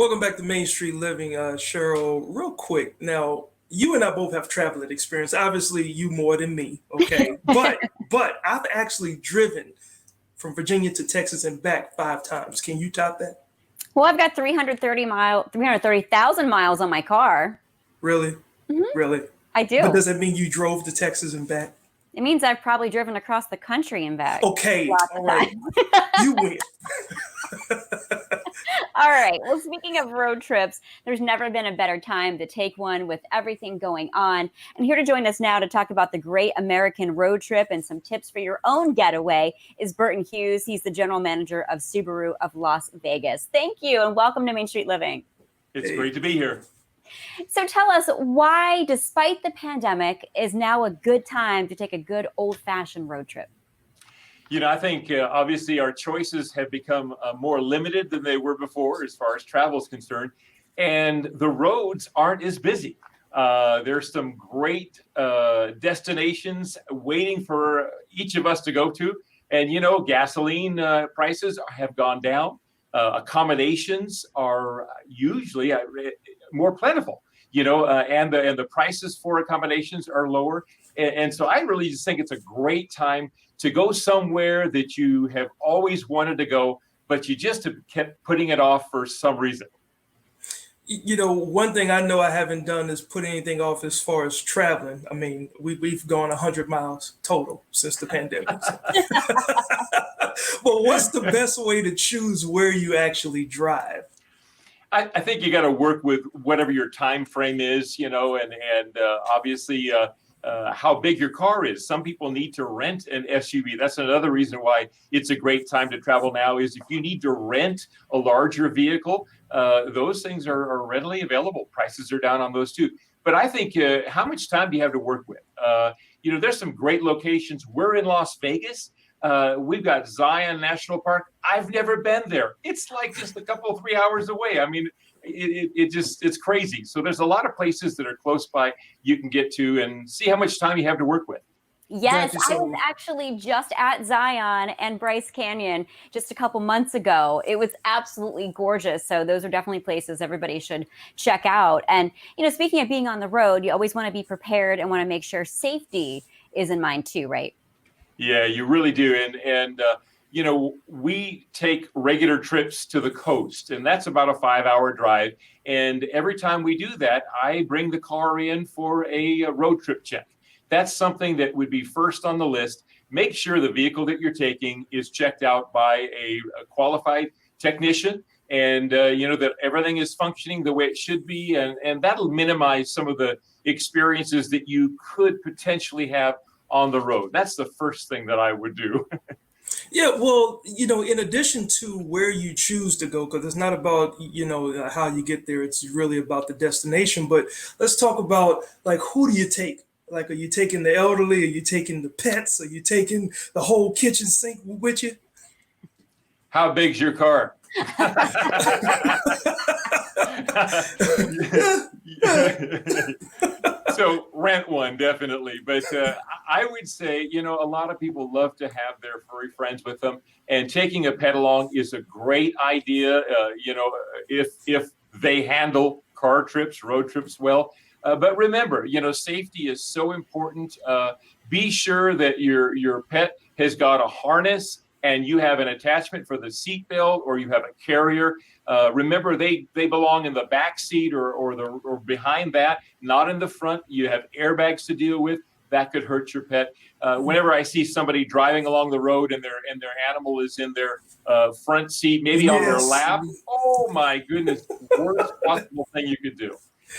Welcome back to Main Street Living, Cheryl. Real quick, now you and I both have traveling experience. Obviously, you more than me, okay? But I've actually driven from Virginia to Texas and back 5 times. Can you top that? Well, I've got 330,000 miles on my car. Really, hmm really. I But do. does that mean you drove to Texas and back? It means I've probably driven across the country and back Okay, lots all of right. times. You win. All right. Well, speaking of road trips, there's never been a better time to take one with everything going on. And here to join us now to talk about the great American road trip and some tips for your own getaway is Burton Hughes. He's the general manager of Subaru of Las Vegas. Thank you and welcome to Main Street Living. It's great to be here. So tell us why, despite the pandemic, is now a good time to take a good old-fashioned road trip? I think obviously our choices have become more limited than they were before as far as travel is concerned, and the roads aren't as busy. There's some great destinations waiting for each of us to go to, and gasoline prices have gone down. Accommodations are usually more plentiful, and the prices for accommodations are lower. And so I really just think it's a great time to go somewhere that you have always wanted to go, but you just have kept putting it off for some reason. One thing I know I haven't done is put anything off as far as traveling. I mean, we've gone 100 miles total since the pandemic. But what's the best way to choose where you actually drive? I think you got to work with whatever your time frame is, and obviously how big your car is. Some people need to rent an SUV. That's another reason why it's a great time to travel now is if you need to rent a larger vehicle, those things are readily available. Prices are down on those too. But I think how much time do you have to work with? There's some great locations. We're in Las Vegas. We've got Zion National Park. I've never been there. It's like just a couple, 3 hours away. I mean, it's crazy. So there's a lot of places that are close by you can get to and see how much time you have to work with. Yes, I was actually just at Zion and Bryce Canyon just a couple months ago. It was absolutely gorgeous. So those are definitely places everybody should check out. And, speaking of being on the road, you always want to be prepared and want to make sure safety is in mind too, right? Yeah, you really do. And we take regular trips to the coast, and that's about a 5-hour drive. And every time we do that, I bring the car in for a road trip check. That's something that would be first on the list. Make sure the vehicle that you're taking is checked out by a qualified technician and, that everything is functioning the way it should be. And that'll minimize some of the experiences that you could potentially have on the road. That's the first thing that I would do. Yeah, well, in addition to where you choose to go, because it's not about, how you get there, it's really about the destination. But let's talk about, like, who do you take? Like, are you taking the elderly? Are you taking the pets? Are you taking the whole kitchen sink with you? How big's your car? So rent one, definitely. But I would say, a lot of people love to have their furry friends with them. And taking a pet along is a great idea, if they handle car trips, road trips well. But remember, safety is so important. Be sure that your pet has got a harness and you have an attachment for the seatbelt or you have a carrier. Remember, they belong in the back seat or behind that, not in the front. You have airbags to deal with. That could hurt your pet. Whenever I see somebody driving along the road and their animal is in their front seat, maybe on their lap, oh my goodness, worst possible thing you could do.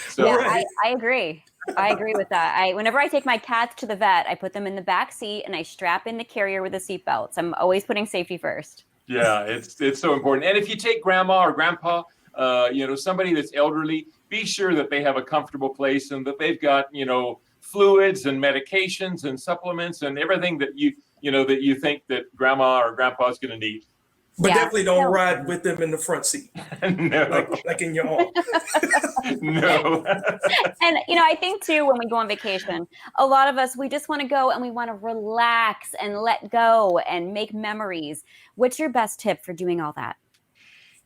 So, yeah, I agree. I agree with that. Whenever I take my cats to the vet, I put them in the back seat and I strap in the carrier with the seatbelts. I'm always putting safety first. Yeah, it's so important. And if you take grandma or grandpa, somebody that's elderly, be sure that they have a comfortable place and that they've got, fluids and medications and supplements and everything that you think that grandma or grandpa is going to need. But definitely don't ride with them in the front seat. No. Like in your home. No. And, I think too, when we go on vacation, a lot of us, we just want to go and we want to relax and let go and make memories. What's your best tip for doing all that?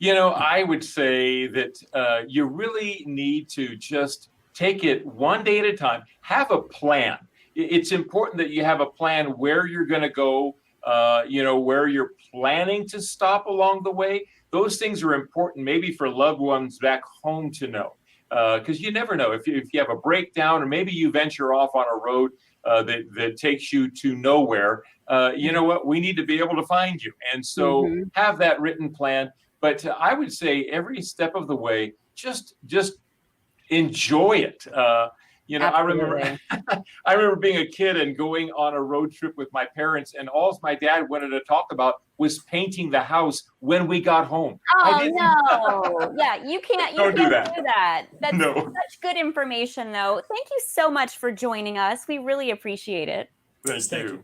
I would say that you really need to just take it one day at a time. Have a plan. It's important that you have a plan where you're going to go, where you're planning to stop along the way. Those things are important maybe for loved ones back home to know. Because you never know if you have a breakdown, or maybe you venture off on a road that takes you to nowhere. You know what? We need to be able to find you. And so Mm-hmm. have that written plan. But I would say every step of the way, just enjoy it. I remember Absolutely. I remember being a kid and going on a road trip with my parents, and all my dad wanted to talk about was painting the house when we got home. I Oh didn't. no. Yeah, you can't Don't do do that. That's No, such good information though. Thank you so much for joining us. We really appreciate it. thank Thank you. you.